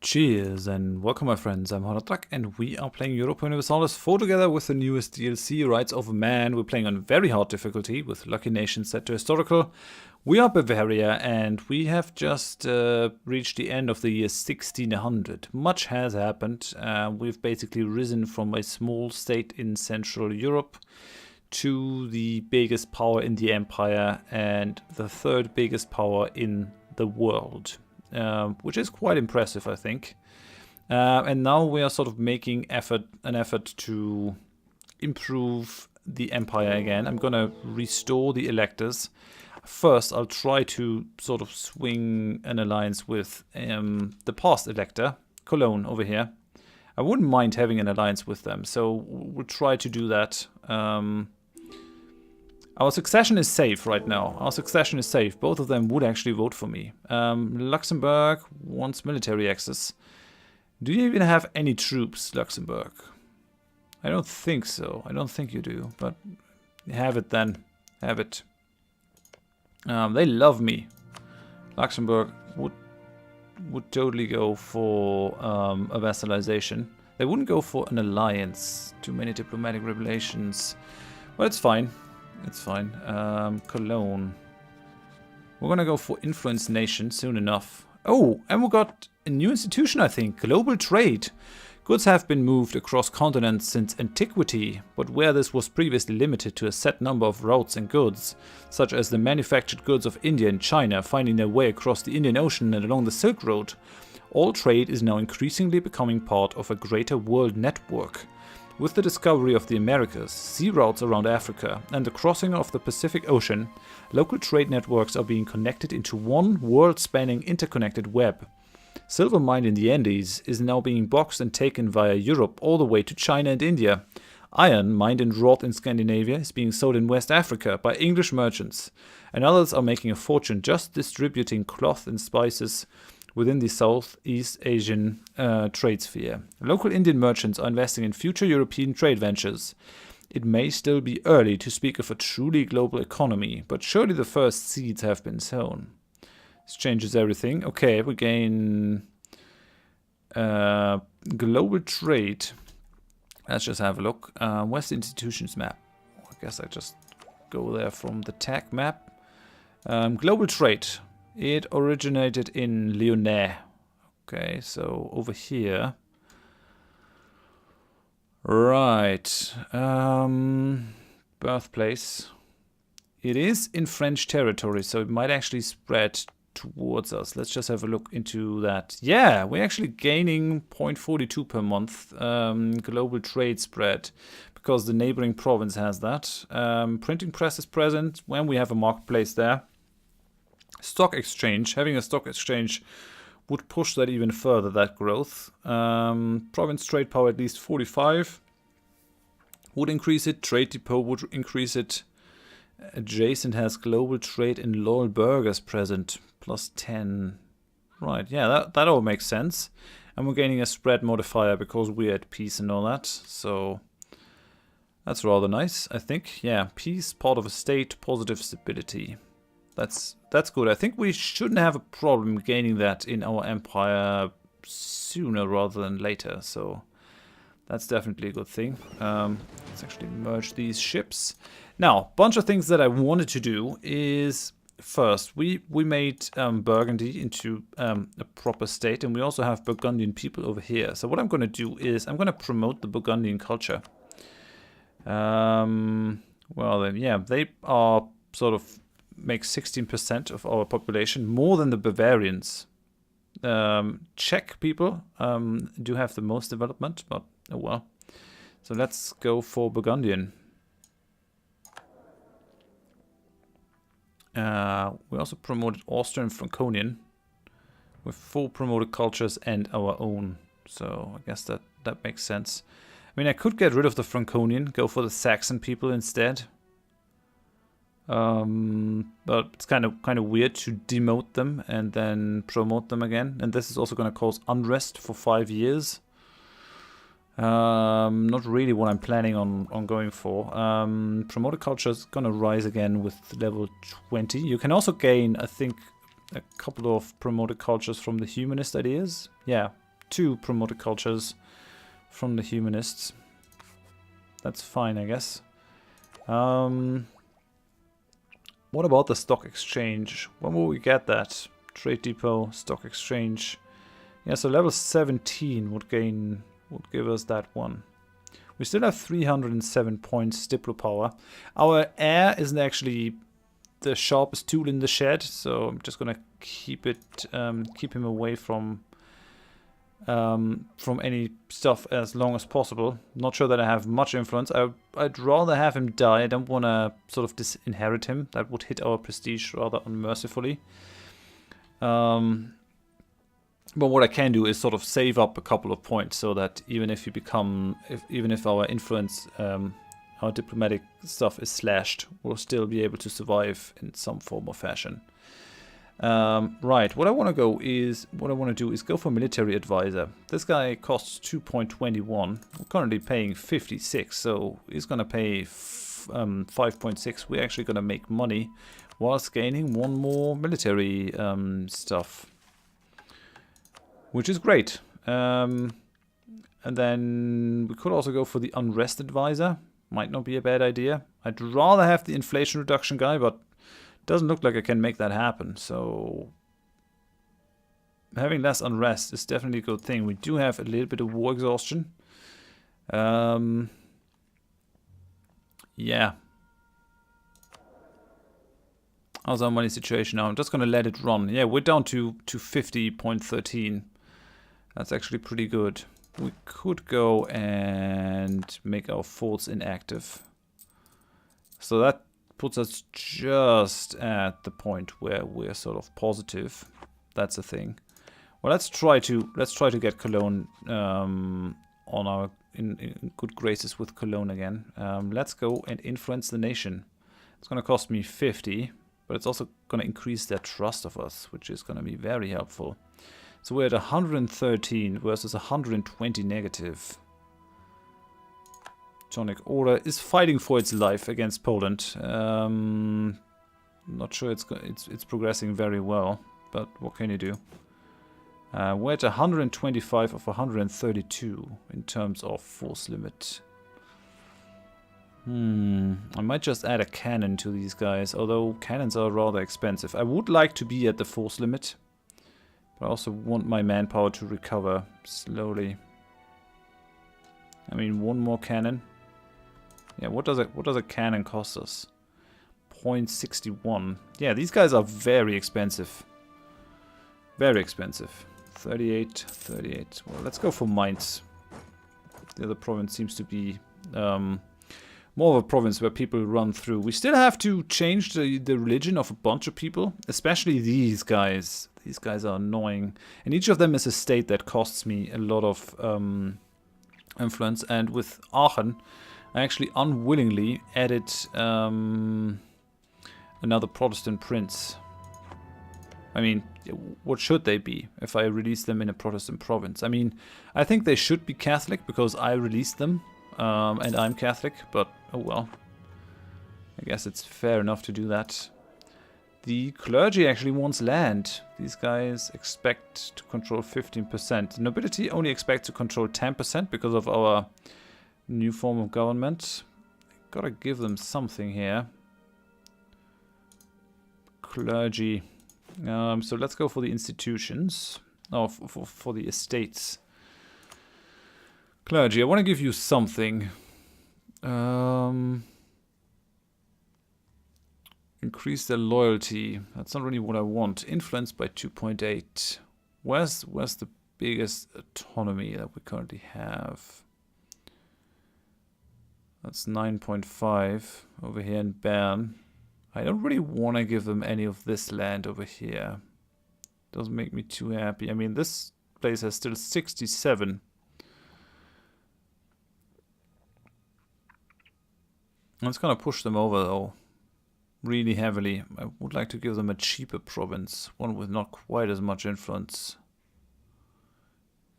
Cheers and welcome my friends, I'm Horath and we are playing Europa Universalis IV together with the newest DLC, Rights of Man. We're playing on very hard difficulty with Lucky Nation set to historical. We are Bavaria and we have just reached the end of the year 1600. Much has happened. We've basically risen from a small state in Central Europe to the biggest power in the empire and the third biggest power in the world. Which is quite impressive, I think. And now we are sort of making an effort to improve the empire again. I'm gonna restore the electors. First, I'll try to sort of swing an alliance with the past elector, Cologne, over here. I wouldn't mind having an alliance with them, so we'll try to do that. Our succession is safe right now. Our succession is safe. Both of them would actually vote for me. Luxembourg wants military access. Do you even have any troops, Luxembourg? I don't think so. I don't think you do. But have it then. Have it. They love me. Luxembourg would totally go for a vassalization. They wouldn't go for an alliance. Too many diplomatic relations. Well, it's fine. It's fine. Cologne. We're gonna go for influence nation soon enough. Oh, and we got a new institution, I think. Global trade. Goods have been moved across continents since antiquity, but where this was previously limited to a set number of routes and goods, such as the manufactured goods of India and China finding their way across the Indian Ocean and along the Silk Road, all trade is now increasingly becoming part of a greater world network. With the discovery of the Americas, sea routes around Africa, and the crossing of the Pacific Ocean, local trade networks are being connected into one world-spanning interconnected web. Silver mined in the Andes is now being boxed and taken via Europe all the way to China and India. Iron mined and wrought in Scandinavia is being sold in West Africa by English merchants, and others are making a fortune just distributing cloth and spices within the Southeast Asian trade sphere. Local Indian merchants are investing in future European trade ventures. It may still be early to speak of a truly global economy, but surely the first seeds have been sown. This changes everything. Okay, we gain global trade. Let's just have a look. Where's the institutions map? I guess I just go there from the tag map. Global trade. It originated in Lyonnais. Okay, so over here. Right. Birthplace. It is in French territory, so it might actually spread towards us. Let's just have a look into that. Yeah, we're actually gaining 0.42 per month global trade spread because the neighboring province has that. Printing press is present when we have a marketplace there. Stock exchange, having a stock exchange would push that even further, that growth. Province trade power at least 45 would increase it. Trade depot would increase it. Adjacent has global trade and loyal burghers present, plus 10. Right, yeah, that all makes sense. And we're gaining a spread modifier because we're at peace and all that. So that's rather nice, I think. Yeah, peace, part of a state, positive stability. That's good. I think we shouldn't have a problem gaining that in our empire sooner rather than later. So that's definitely a good thing. Let's actually merge these ships. Now, a bunch of things that I wanted to do is first we made Burgundy into a proper state, and we also have Burgundian people over here. So what I'm going to do is I'm going to promote the Burgundian culture. Well, then, yeah, they are sort of make 16% of our population, more than the Bavarians. Czech people do have the most development, but oh well. So let's go for Burgundian. We also promoted Austrian and Franconian with 4 promoted cultures and our own. So I guess that makes sense. I mean, I could get rid of the Franconian, go for the Saxon people instead. But it's kind of weird to demote them and then promote them again. And this is also going to cause unrest for 5 years. Not really what I'm planning on going for. Promoted culture is going to rise again with level 20. You can also gain, I think, a couple of promoted cultures from the humanist ideas. Yeah, 2 promoted cultures from the humanists. That's fine, I guess. What about the stock exchange? When will we get that? Trade depot, stock exchange. Yeah, so level 17 would give us that one. We still have 307 points Diplo power. Our heir isn't actually the sharpest tool in the shed, so I'm just gonna keep him away from any stuff as long as possible. Not sure that I have much influence. I'd rather have him die. I don't want to sort of disinherit him. That would hit our prestige rather unmercifully. But what I can do is sort of save up a couple of points so that even if our influence, our diplomatic stuff is slashed, we'll still be able to survive in some form or fashion. Right, what I want to do is go for military advisor. This guy costs 2.21. We're currently paying 56, so he's going to pay 5.6. We're actually going to make money whilst gaining one more military stuff, which is great. And then we could also go for the unrest advisor. Might not be a bad idea. I'd rather have the inflation reduction guy, but doesn't look like I can make that happen, so having less unrest is definitely a good thing. We do have a little bit of war exhaustion. Yeah. How's our money situation now? I'm just going to let it run. Yeah, we're down to 50.13. That's actually pretty good. We could go and make our forts inactive. So that puts us just at the point where we're sort of positive. That's the thing. Well, let's try to get Cologne in good graces with Cologne again. Let's go and influence the nation. It's going to cost me 50, but it's also going to increase their trust of us, which is going to be very helpful. So we're at 113 versus 120 negative. Tonic Order is fighting for its life against Poland. Not sure it's progressing very well, but what can you do? We're at 125 of 132 in terms of force limit. I might just add a cannon to these guys, although cannons are rather expensive. I would like to be at the force limit, but I also want my manpower to recover slowly. I mean, one more cannon. Yeah, what does a cannon cost us? 0.61. Yeah, these guys are very expensive. Very expensive. 38, 38. Well, let's go for Mainz. The other province seems to be more of a province where people run through. We still have to change the religion of a bunch of people, especially these guys. These guys are annoying. And each of them is a state that costs me a lot of influence. And with Aachen, I actually unwillingly added another Protestant prince. I mean, what should they be if I release them in a Protestant province? I mean, I think they should be Catholic because I released them and I'm Catholic, but oh well. I guess it's fair enough to do that. The clergy actually wants land. These guys expect to control 15%. The nobility only expects to control 10% because of our new form of government. Gotta give them something here. Clergy. So let's go for the institutions. Oh, for the estates. Clergy, I want to give you something. Increase their loyalty. That's not really what I want. Influence by 2.8. Where's the biggest autonomy that we currently have? That's 9.5 over here in Bern. I don't really want to give them any of this land over here. Doesn't make me too happy. I mean, this place has still 67. It's gonna push them over though, really heavily. I would like to give them a cheaper province, one with not quite as much influence.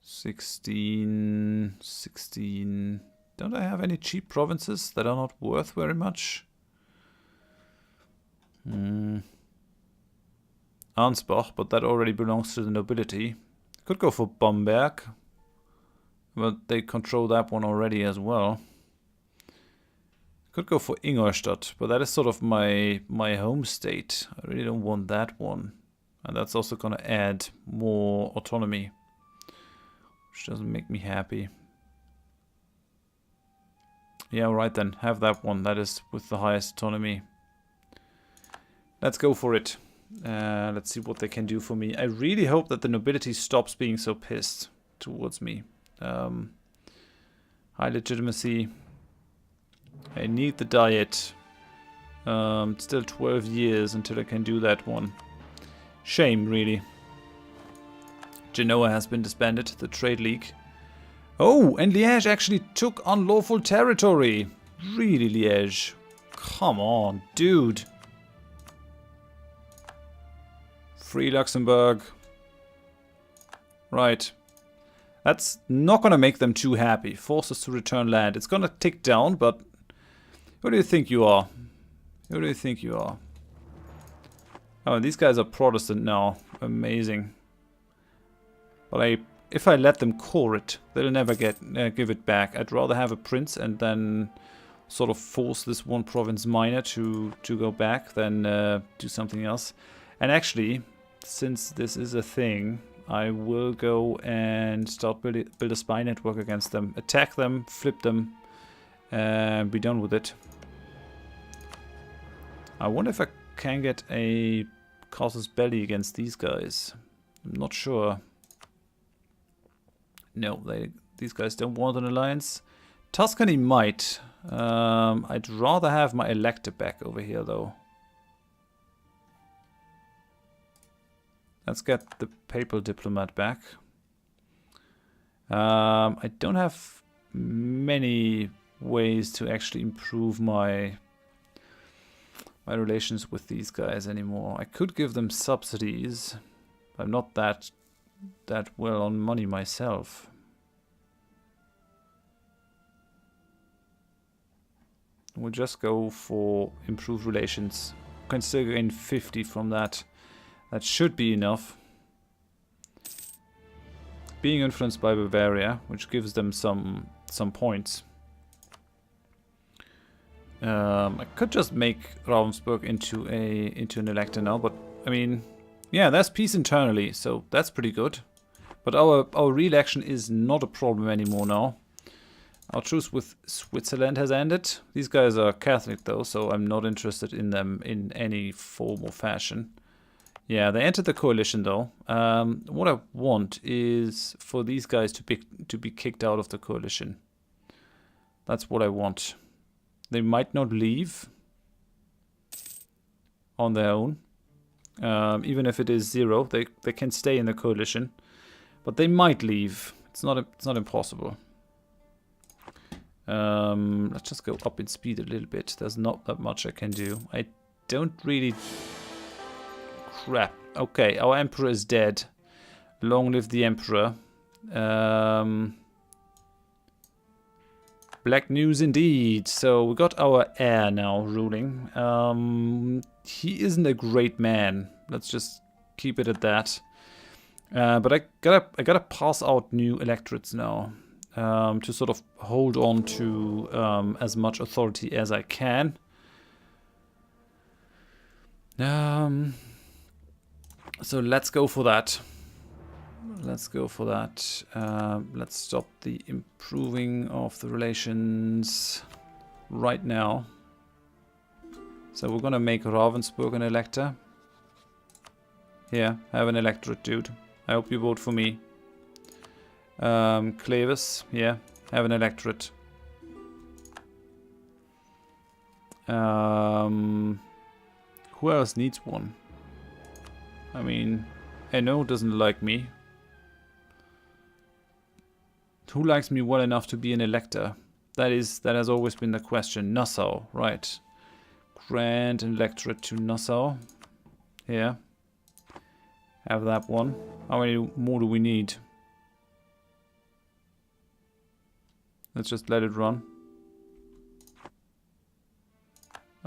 16, 16. Don't I have any cheap provinces that are not worth very much? Ansbach, but that already belongs to the nobility. Could go for Bamberg. But they control that one already as well. Could go for Ingolstadt, but that is sort of my home state. I really don't want that one. And that's also going to add more autonomy, which doesn't make me happy. Yeah, right then. Have that one. That is with the highest autonomy. Let's go for it. Let's see what they can do for me. I really hope that the nobility stops being so pissed towards me. High legitimacy. I need the diet. Still 12 years until I can do that one. Shame, really. Genoa has been disbanded, the trade league. Oh, and Liège actually took unlawful territory. Really, Liège? Come on, dude. Free Luxembourg. Right. That's not going to make them too happy. Force us to return land. It's going to tick down, but who do you think you are? Who do you think you are? Oh, these guys are Protestant now. Amazing. But if I let them core it, they'll never give it back. I'd rather have a prince and then sort of force this one province minor to go back than do something else. And actually, since this is a thing, I will go and start build a spy network against them. Attack them, flip them, and be done with it. I wonder if I can get a casus belli against these guys. I'm not sure. No, these guys don't want an alliance. Tuscany might. I'd rather have my elector back over here, though. Let's get the papal diplomat back. I don't have many ways to actually improve my relations with these guys anymore. I could give them subsidies. I'm not that well on money myself. We'll just go for improved relations. Can still gain 50 from that. That should be enough. Being influenced by Bavaria, which gives them some points. I could just make Ravensburg into an elector now, but I mean, yeah, there's peace internally, so that's pretty good. But our re-election is not a problem anymore now. Our truce with Switzerland has ended. These guys are Catholic though, so I'm not interested in them in any form or fashion. Yeah, they entered the coalition though. What I want is for these guys to be kicked out of the coalition. That's what I want. They might not leave on their own. Even if it is 0, they can stay in the coalition. But they might leave. It's not impossible. Let's just go up in speed a little bit. There's not that much I can do. I don't really... Crap. Okay, our emperor is dead. Long live the emperor. Black news indeed. So we got our heir now ruling. He isn't a great man. Let's just keep it at that. But I gotta pass out new electorates now to sort of hold on to as much authority as I can. So let's go for that. Let's go for that. Let's stop the improving of the relations right now. So we're gonna make Ravensburg an elector. Here, have an electorate, dude. I hope you vote for me. Cleves, yeah, have an electorate. Who else needs one? I mean, Hainaut doesn't like me. Who likes me well enough to be an elector? That has always been the question. Nassau, right. Grant an electorate to Nassau. Here. Have that one. How many more do we need? Let's just let it run.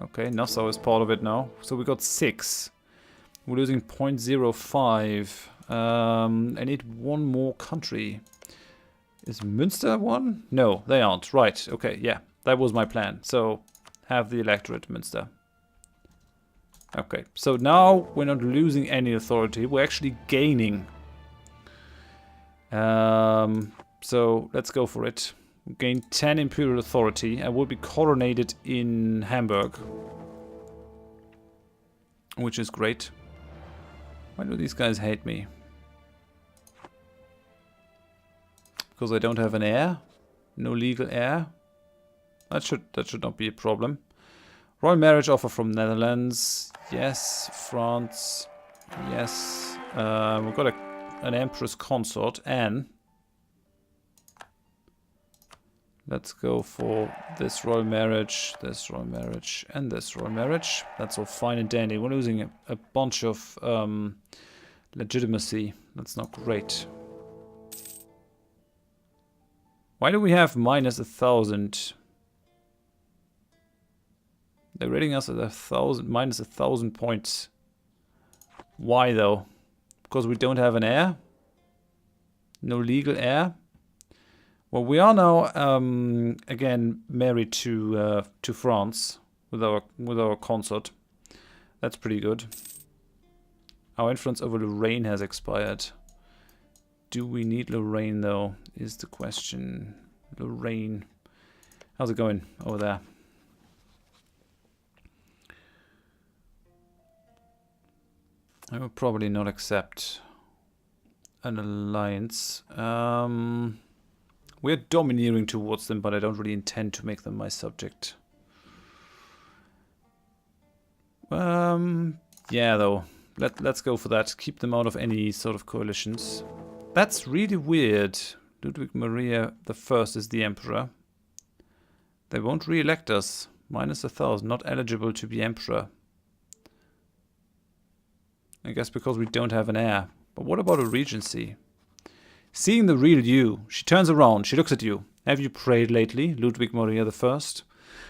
Okay, Nassau is part of it now. So we got 6. We're losing 0.05. I need one more country. Is Münster one? No, they aren't. Right, okay, yeah. That was my plan. So, have the electorate Münster. Okay, so now we're not losing any authority. We're actually gaining. So, let's go for it. We gain 10 imperial authority and will be coronated in Hamburg. Which is great. Why do these guys hate me? Because I don't have an heir? No legal heir? That should not be a problem. Royal marriage offer from Netherlands. Yes. France. Yes. We've got an empress consort. Anne. Let's go for this royal marriage, and this royal marriage. That's all fine and dandy. We're losing a bunch of legitimacy. That's not great. Why do we have minus 1,000? They're rating us at minus 1,000 points. Why though? Because we don't have an heir? No legal heir? Well, we are now again married to France with our consort. That's pretty good. Our influence over Lorraine has expired. Do we need Lorraine though? Is the question. Lorraine, how's it going over there? I will probably not accept an alliance. We're domineering towards them, but I don't really intend to make them my subject. Yeah, though. Let's go for that. Keep them out of any sort of coalitions. That's really weird. Ludwig Maria I is the emperor. They won't re-elect us. Minus 1,000. Not eligible to be emperor. I guess because we don't have an heir. But what about a regency? Seeing the real you, she turns around, she looks at you. Have you prayed lately, Ludwig Maria I?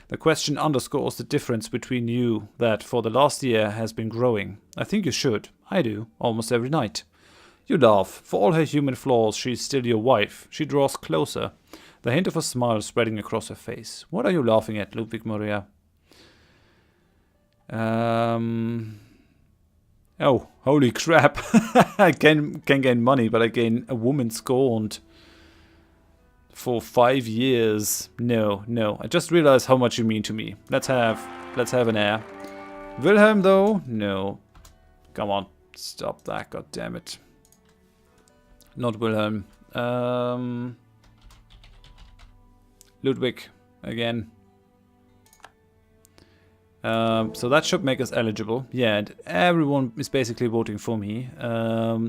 The question underscores the difference between you that for the last year has been growing. I think you should. I do, almost every night. You laugh. For all her human flaws, she is still your wife. She draws closer, the hint of a smile spreading across her face. What are you laughing at, Ludwig Maria? Oh, holy crap. I can gain money, but I gain a woman scorned. For 5 years. No. I just realized how much you mean to me. Let's have an heir. Wilhelm, though? No. Come on. Stop that, god damn it. Not Wilhelm. Ludwig. Again. So that should make us eligible. Yeah, and everyone is basically voting for me,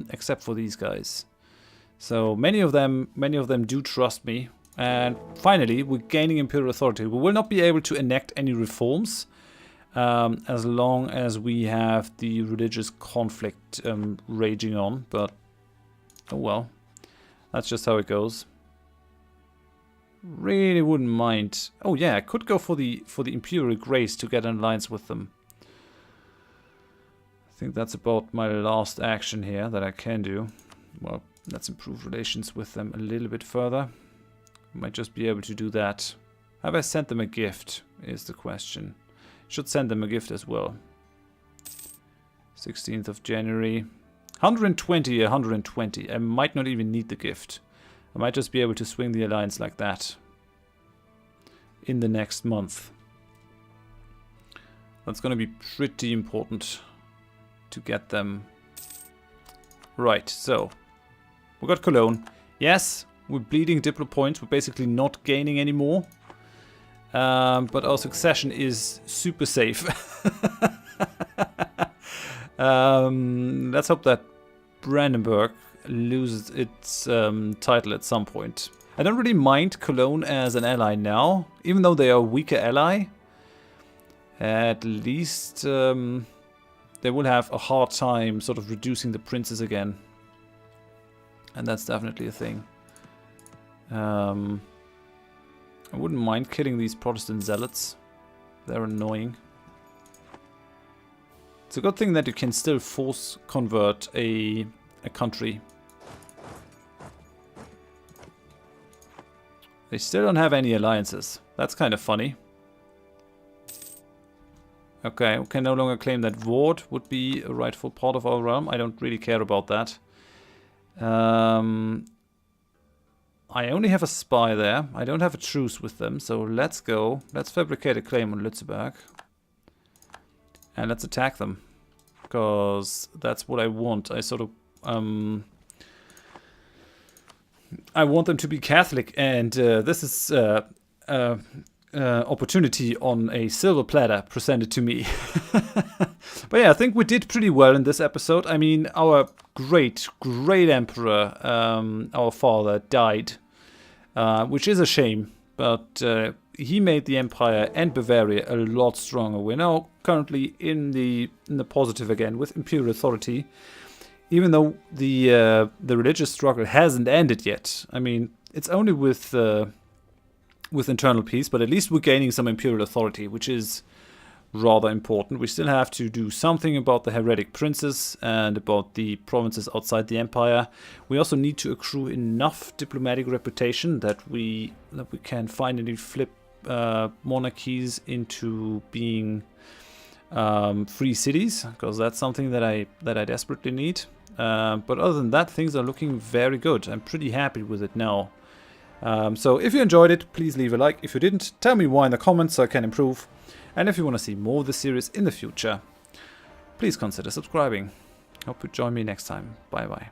except for these guys. So many of them do trust me. And finally, we're gaining imperial authority. We will not be able to enact any reforms as long as we have the religious conflict raging on. But oh well, that's just how it goes. Really wouldn't mind. Oh yeah, I could go for the Imperial Grace to get an alliance with them. I think that's about my last action here that I can do. Well, let's improve relations with them a little bit further. Might just be able to do that. Have I sent them a gift, is the question. Should send them a gift as well. 16th of January. 120, 120. I might not even need the gift. I might just be able to swing the alliance like that in the next month. That's going to be pretty important to get them. Right, so we got Cologne. Yes, we're bleeding diplo points. We're basically not gaining anymore. But our succession is super safe. Let's hope that Brandenburg loses its title at some point. I don't really mind Cologne as an ally now, even though they are a weaker ally. At least they will have a hard time sort of reducing the princes again. And that's definitely a thing. I wouldn't mind killing these Protestant zealots. They're annoying. It's a good thing that you can still force convert a country. They still don't have any alliances. That's kind of funny. Okay, we can no longer claim that Ward would be a rightful part of our realm. I don't really care about that. I only have a spy there. I don't have a truce with them, so let's go. Let's fabricate a claim on Lützeburg. And let's attack them. Because that's what I want. I sort of... I want them to be Catholic, and this is opportunity on a silver platter presented to me. But yeah, I think we did pretty well in this episode. I mean, our great emperor, our father, died, which is a shame, but he made the empire and Bavaria a lot stronger. We're now currently in the positive again with imperial authority, even though the religious struggle hasn't ended yet. I mean, it's only with internal peace, but at least we're gaining some imperial authority, which is rather important. We still have to do something about the heretic princes and about the provinces outside the empire. We also need to accrue enough diplomatic reputation that we can finally flip monarchies into being free cities, because that's something that I desperately need. But other than that, things are looking very good. I'm pretty happy with it now. So if you enjoyed it, please leave a like. If you didn't, tell me why in the comments so I can improve. And if you want to see more of this series in the future, please consider subscribing. Hope you join me next time. Bye bye.